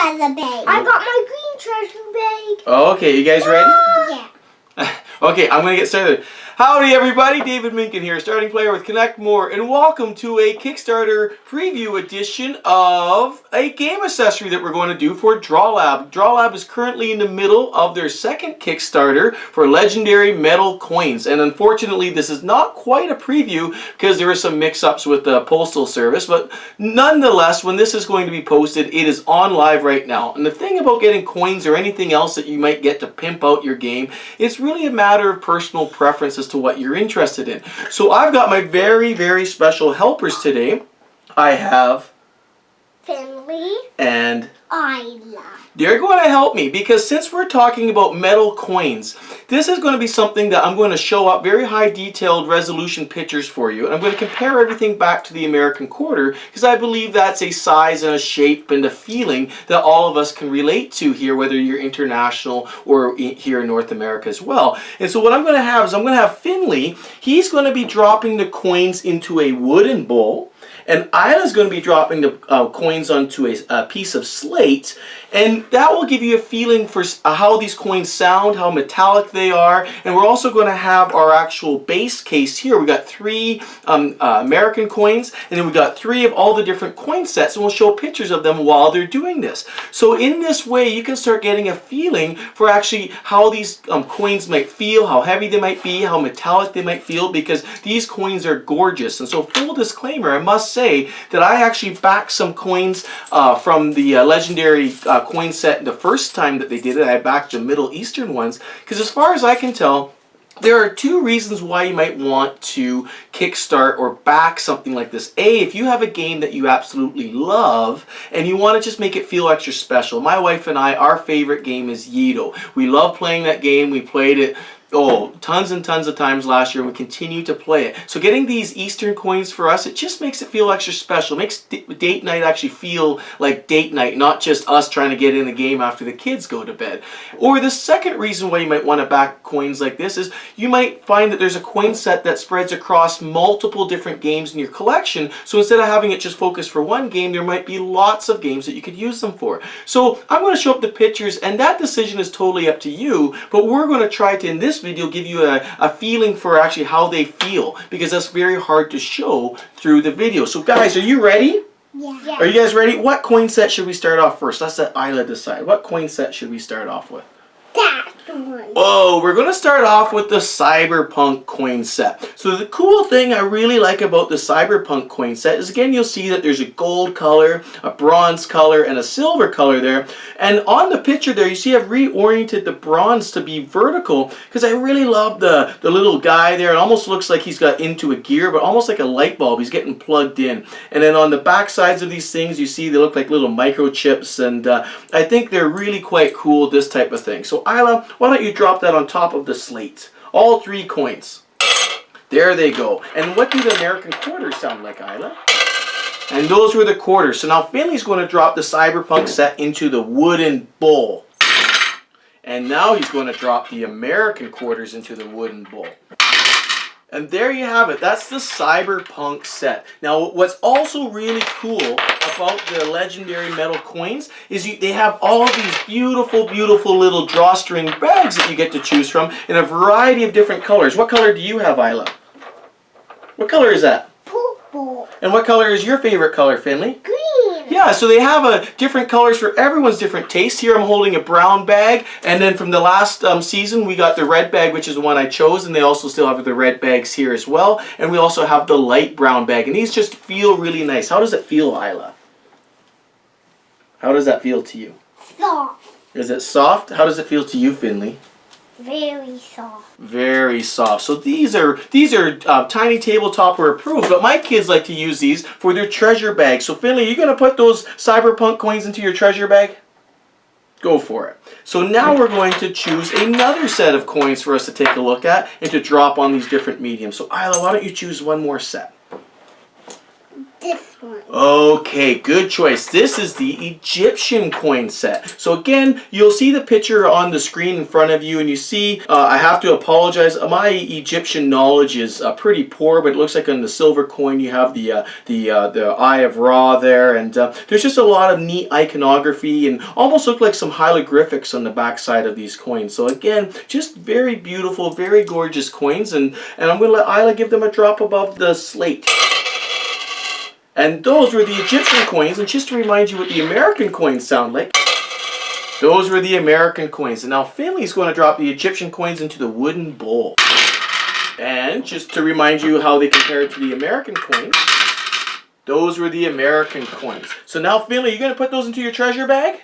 treasure bag. I got my green treasure bag. Okay, you guys ready? Yeah. Okay, I'm going to get started. Howdy everybody, David Minkin here, starting player with ConnectMore, and welcome to a Kickstarter preview edition of a game accessory that we're going to do for DrawLab. DrawLab is currently in the middle of their second Kickstarter for legendary metal coins, and unfortunately this is not quite a preview because there are some mix-ups with the postal service, but nonetheless, when this is going to be posted, it is on live right now. And the thing about getting coins or anything else that you might get to pimp out your game, it's really a matter of personal preference as to what you're interested in. So I've got my very, very special helpers today. I have Finley and Isla. They're going to help me because since we're talking about metal coins, this is going to be something that I'm going to show up very high detailed resolution pictures for you. And I'm going to compare everything back to the American quarter because I believe that's a size and a shape and a feeling that all of us can relate to here, whether you're international or here in North America as well. And so what I'm going to have is I'm going to have Finley. He's going to be dropping the coins into a wooden bowl. And Isla's going to be dropping the coins onto a piece of slate, and that will give you a feeling for how these coins sound, how metallic they are, and we're also going to have our actual base case here. We got 3 American coins, and then we got 3 of all the different coin sets, and we'll show pictures of them while they're doing this. So in this way, you can start getting a feeling for actually how these coins might feel, how heavy they might be, how metallic they might feel, because these coins are gorgeous. And so full disclaimer, I must say that I actually backed some coins from the legendary coin set the first time that they did it. I backed the Middle Eastern ones because as far as I can tell, there are 2 reasons why you might want to kickstart or back something like this. A, if you have a game that you absolutely love and you want to just make it feel extra special. My wife and I, our favorite game is Yido. We love playing that game. We played it tons and tons of times last year, and we continue to play it. So getting these Eastern coins for us, it just makes it feel extra special. It makes date night actually feel like date night, not just us trying to get in the game after the kids go to bed. Or the second reason why you might want to back coins like this is you might find that there's a coin set that spreads across multiple different games in your collection. So instead of having it just focus for one game, there might be lots of games that you could use them for. So I'm going to show up the pictures, and that decision is totally up to you, but we're going to try to, in this video, give you a feeling for actually how they feel, because that's very hard to show through the video. So guys, are you ready? Yeah. Are you guys ready? What coin set should we start off first? Let's let Isla decide. What coin set should we start off with? That one. Oh, we're going to start off with the cyberpunk coin set. So the cool thing I really like about the cyberpunk coin set is, again, you'll see that there's a gold color, a bronze color, and a silver color there. And on the picture there, you see I've reoriented the bronze to be vertical because I really love the little guy there. It almost looks like he's got into a gear, but almost like a light bulb. He's getting plugged in. And then on the back sides of these things, you see they look like little microchips, and I think they're really quite cool, this type of thing. So Isla, why don't you drop that on top of the slate? All 3 coins. There they go. And what do the American quarters sound like, Isla? And those were the quarters. So now Finley's going to drop the cyberpunk set into the wooden bowl. And now he's going to drop the American quarters into the wooden bowl. And there you have it. That's the cyberpunk set. Now, what's also really cool about the legendary metal coins is they have all of these beautiful, beautiful little drawstring bags that you get to choose from in a variety of different colors. What color do you have, Isla? What color is that? Purple. And what color is your favorite color, Finley? Green. Yeah, so they have different colors for everyone's different taste. Here I'm holding a brown bag, and then from the last season we got the red bag, which is the one I chose, and they also still have the red bags here as well. And we also have the light brown bag, and these just feel really nice. How does it feel, Isla? How does that feel to you? Soft. Is it soft? How does it feel to you, Finley? Very soft. Very soft. So these are tiny tabletop or approved, but my kids like to use these for their treasure bag. So Finley, you're going to put those cyberpunk coins into your treasure bag? Go for it. So now we're going to choose another set of coins for us to take a look at and to drop on these different mediums. So Isla, why don't you choose one more set? this one. Okay, good choice. This is the Egyptian coin set. So again, you'll see the picture on the screen in front of you, and you see, I have to apologize. My Egyptian knowledge is pretty poor, but it looks like on the silver coin you have the Eye of Ra there, and there's just a lot of neat iconography and almost look like some hieroglyphics on the back side of these coins. So again, just very beautiful, very gorgeous coins, and I'm going to let Isla give them a drop above the slate. And those were the Egyptian coins, and just to remind you what the American coins sound like, those were the American coins. And now Finley's going to drop the Egyptian coins into the wooden bowl. And just to remind you how they compare to the American coins, those were the American coins. So now Finley, you're going to put those into your treasure bag?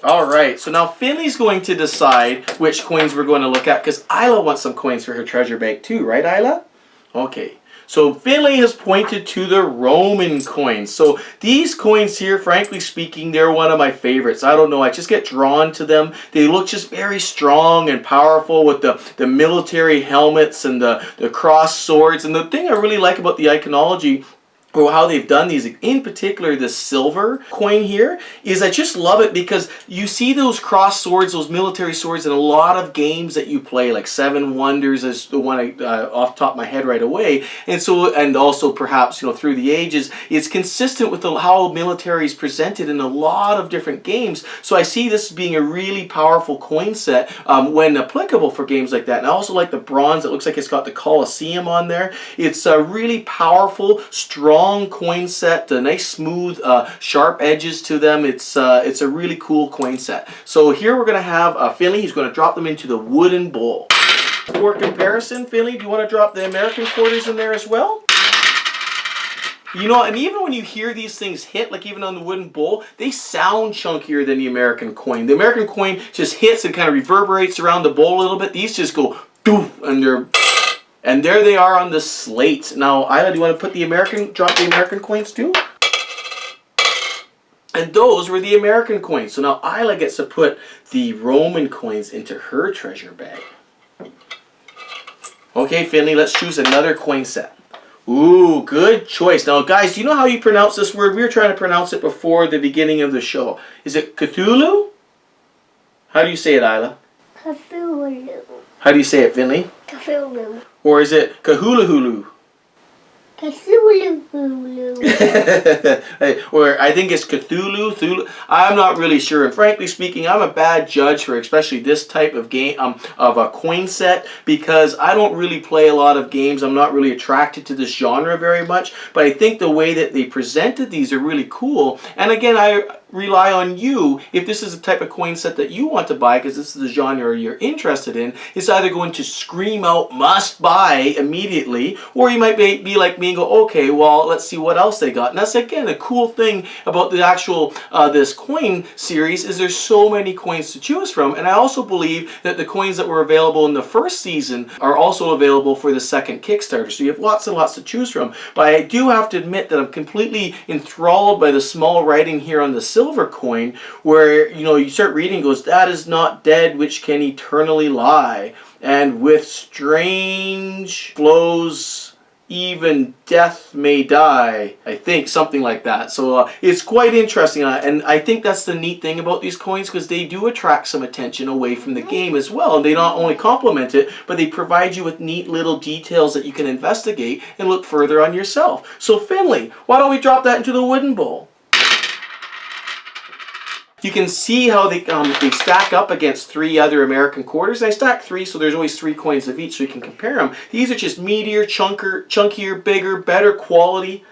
Alright, so now Finley's going to decide which coins we're going to look at, because Isla wants some coins for her treasure bag too, right Isla? Okay. So Finley has pointed to the Roman coins. So these coins here, frankly speaking, they're one of my favorites. I don't know, I just get drawn to them. They look just very strong and powerful with the military helmets and the crossed swords. And the thing I really like about the iconology, or how they've done these, in particular this silver coin here, is I just love it because you see those cross swords, those military swords in a lot of games that you play, like Seven Wonders is the one off the top of my head right away, and so, and also perhaps, you know, through the ages, it's consistent with how military is presented in a lot of different games. So I see this being a really powerful coin set when applicable for games like that. And I also like the bronze. It looks like it's got the Colosseum on there. It's a really powerful, strong coin set, nice smooth sharp edges to them. It's a really cool coin set. So here we're going to have Finley. He's going to drop them into the wooden bowl. For comparison, Finley, do you want to drop the American quarters in there as well? You know, and even when you hear these things hit, like even on the wooden bowl, they sound chunkier than the American coin. The American coin just hits and kind of reverberates around the bowl a little bit. These just go doof, and they're... And there they are on the slate. Now, Isla, do you want to put drop the American coins too? And those were the American coins. So now Isla gets to put the Roman coins into her treasure bag. Okay, Finley, let's choose another coin set. Ooh, good choice. Now, guys, do you know how you pronounce this word? We were trying to pronounce it before the beginning of the show. Is it Cthulhu? How do you say it, Isla? Cthulhu. How do you say it, Finley? Cthulhu. Or is it Kahulahulu? Cthulhu. Or I think it's Cthulhu. I'm not really sure. And frankly speaking, I'm a bad judge for especially this type of game, of a coin set, because I don't really play a lot of games. I'm not really attracted to this genre very much. But I think the way that they presented these are really cool. And again, I rely on you, if this is the type of coin set that you want to buy, because this is the genre you're interested in, it's either going to scream out must buy immediately, or you might be like me and go, okay, well, let's see what else they got. And that's again a cool thing about the actual this coin series, is there's so many coins to choose from. And I also believe that the coins that were available in the first season are also available for the second Kickstarter, so you have lots and lots to choose from. But I do have to admit that I'm completely enthralled by the small writing here on the silver coin, where, you know, you start reading, it goes, that is not dead which can eternally lie, and with strange flows even death may die. I think something like that. So it's quite interesting, and I think that's the neat thing about these coins, because they do attract some attention away from the game as well. And they not only complement it, but they provide you with neat little details that you can investigate and look further on yourself. So Finley, why don't we drop that into the wooden bowl? You can see how they stack up against 3 other American quarters. I stacked 3, so there's always 3 coins of each, so you can compare them. These are just meatier, chunkier, bigger, better quality.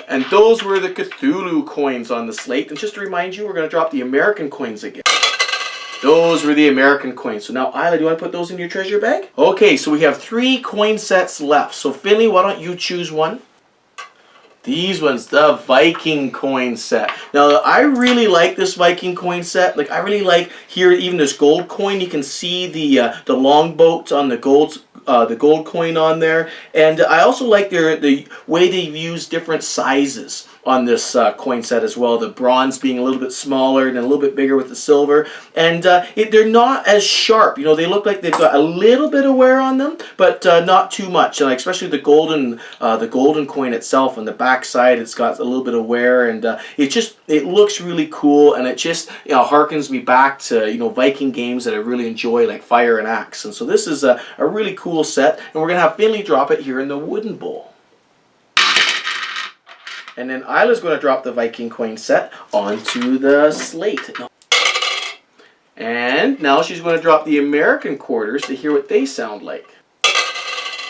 And those were the Cthulhu coins on the slate. And just to remind you, we're going to drop the American coins again. Those were the American coins. So now, Isla, do you want to put those in your treasure bag? Okay, so we have 3 coin sets left. So Finley, why don't you choose one? These ones, the Viking coin set. Now, I really like this Viking coin set. Like, I really like here, even this gold coin. You can see the longboat on the gold coin on there. And I also like the way they've used different sizes on this coin set as well. The bronze being a little bit smaller and a little bit bigger with the silver. And they're not as sharp. You know, they look like they've got a little bit of wear on them, but not too much. And especially the golden coin itself on the back side, it's got a little bit of wear, and it looks really cool, and it just harkens me back to Viking games that I really enjoy, like Fire and Axe. And so this is a really cool set, and we're gonna have Finley drop it here in the wooden bowl. And then Isla's going to drop the Viking coin set onto the slate. And now she's going to drop the American quarters to hear what they sound like.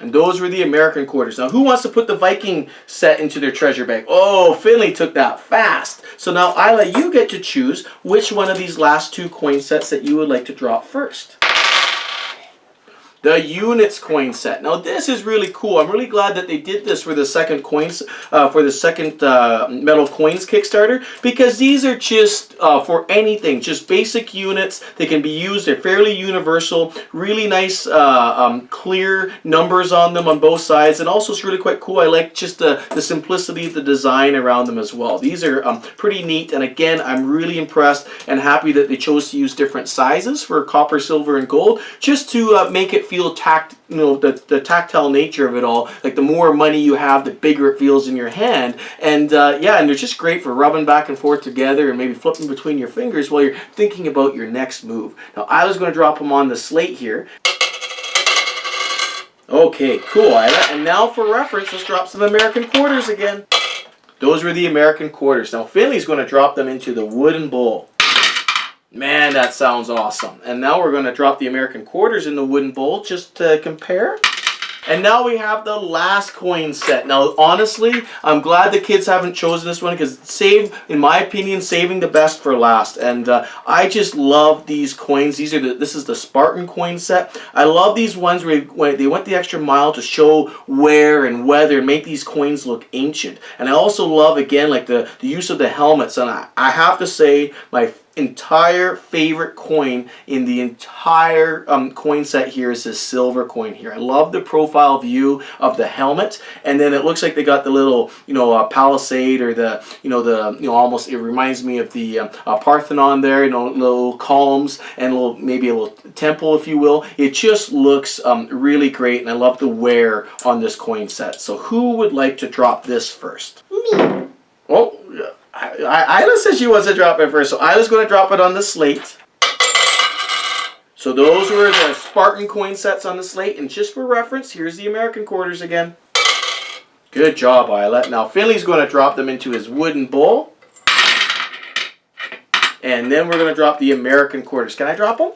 And those were the American quarters. Now, who wants to put the Viking set into their treasure bag? Oh, Finley took that fast. So now, Isla, you get to choose which one of these last two coin sets that you would like to drop first. The units coin set. Now this is really cool. I'm really glad that they did this for the second coins, metal coins Kickstarter, because these are just for anything, just basic units. They can be used. They're fairly universal. Really nice, clear numbers on them on both sides, and also it's really quite cool. I like just the simplicity of the design around them as well. These are pretty neat, and again, I'm really impressed and happy that they chose to use different sizes for copper, silver, and gold, just to make it feel the tactile nature of it all. Like the more money you have, the bigger it feels in your hand. And yeah, and they're just great for rubbing back and forth together and maybe flipping between your fingers while you're thinking about your next move. Now I was going to drop them on the slate here. Okay, cool, Isla. And now for reference, let's drop some American quarters again. Those were the American quarters. Now Finley's going to drop them into the wooden bowl. Man, that sounds awesome. And now we're going to drop the American quarters in the wooden bowl just to compare. And now we have the last coin set. Now, honestly, I'm glad the kids haven't chosen this one, because in my opinion, saving the best for last. And I just love these coins. This is the Spartan coin set. I love these ones where they went the extra mile to show wear and weather and make these coins look ancient. And I also love, again, like the use of the helmets. And I have to say, my entire favorite coin in the entire coin set here is this silver coin here. I love the profile view of the helmet, and then it looks like they got the little palisade, or almost, it reminds me of the Parthenon there, little columns and maybe a little temple, if you will. It just looks really great, and I love the wear on this coin set. So who would like to drop this first? Me. Oh, Isla says she wants to drop it first, so Isla's going to drop it on the slate. So those were the Spartan coin sets on the slate, and just for reference, here's the American quarters again. Good job, Isla. Now Finley's going to drop them into his wooden bowl. And then we're going to drop the American quarters. Can I drop them?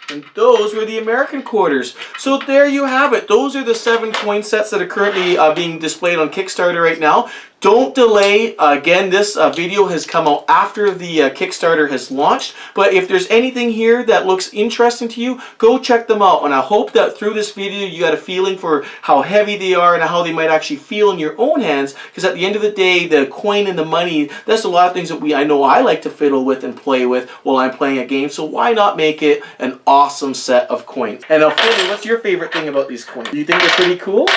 And those were the American quarters. So there you have it. Those are the 7 coin sets that are currently being displayed on Kickstarter right now. Don't delay. Again, this video has come out after the Kickstarter has launched. But if there's anything here that looks interesting to you, go check them out. And I hope that through this video you got a feeling for how heavy they are and how they might actually feel in your own hands. Because at the end of the day, the coin and the money, that's a lot of things that I know I like to fiddle with and play with while I'm playing a game. So why not make it an awesome set of coins? And now, Finley, what's your favorite thing about these coins? Do you think they're pretty cool?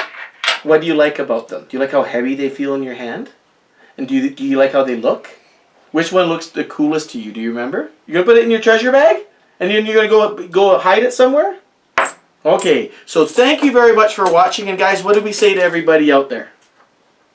What do you like about them? Do you like how heavy they feel in your hand? And do you like how they look? Which one looks the coolest to you? Do you remember? You're going to put it in your treasure bag? And then you're going to go hide it somewhere? Okay, so thank you very much for watching. And guys, what do we say to everybody out there?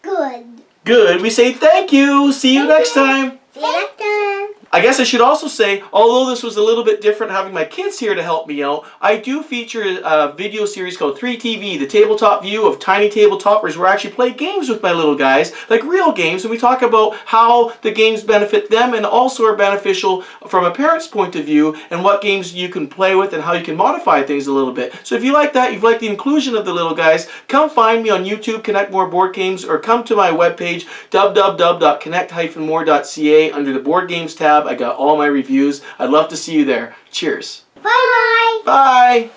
Good. Good. We say thank you. See you next time. See you next time. I guess I should also say, although this was a little bit different having my kids here to help me out, I do feature a video series called 3TV, the tabletop view of tiny tabletoppers, where I actually play games with my little guys, like real games, and we talk about how the games benefit them and also are beneficial from a parent's point of view, and what games you can play with and how you can modify things a little bit. So if you like that, you've liked the inclusion of the little guys, come find me on YouTube, ConnectMore Board Games, or come to my webpage, www.connect-more.ca. Under the Board Games tab, I got all my reviews. I'd love to see you there. Cheers. Bye-bye. Bye.